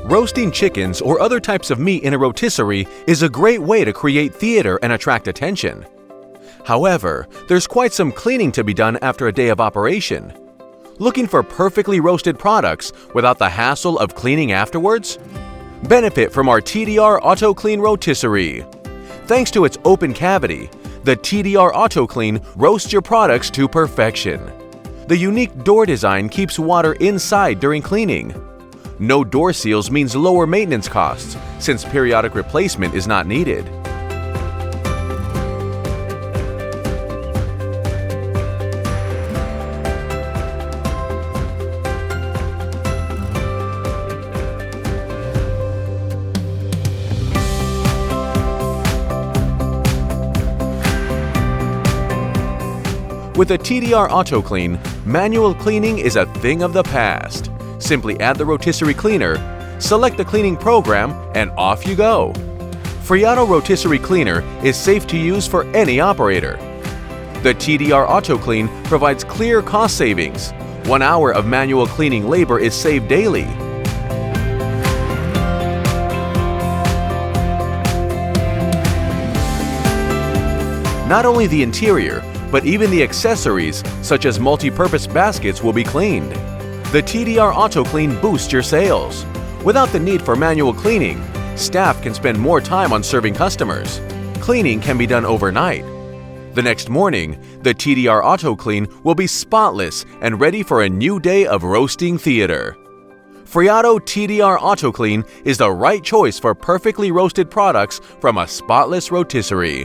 Roasting chickens or other types of meat in a rotisserie is a great way to create theater and attract attention. However, there's quite some cleaning to be done after a day of operation. Looking for perfectly roasted products without the hassle of cleaning afterwards? Benefit from our TDR Auto Clean Rotisserie. Thanks to its open cavity, the TDR Auto Clean roasts your products to perfection. The unique door design keeps water inside during cleaning. No door seals means lower maintenance costs, since periodic replacement is not needed. With a TDR Auto Clean, manual cleaning is a thing of the past. Simply add the rotisserie cleaner, select the cleaning program, and off you go. Fri Jado rotisserie cleaner is safe to use for any operator. The TDR Auto Clean provides clear cost savings. 1 hour of manual cleaning labor is saved daily. Not only the interior, but even the accessories, such as multi-purpose baskets, will be cleaned. The TDR Auto Clean boosts your sales. Without the need for manual cleaning, staff can spend more time on serving customers. Cleaning can be done overnight. The next morning, the TDR Auto Clean will be spotless and ready for a new day of roasting theater. Fri Jado TDR Auto Clean is the right choice for perfectly roasted products from a spotless rotisserie.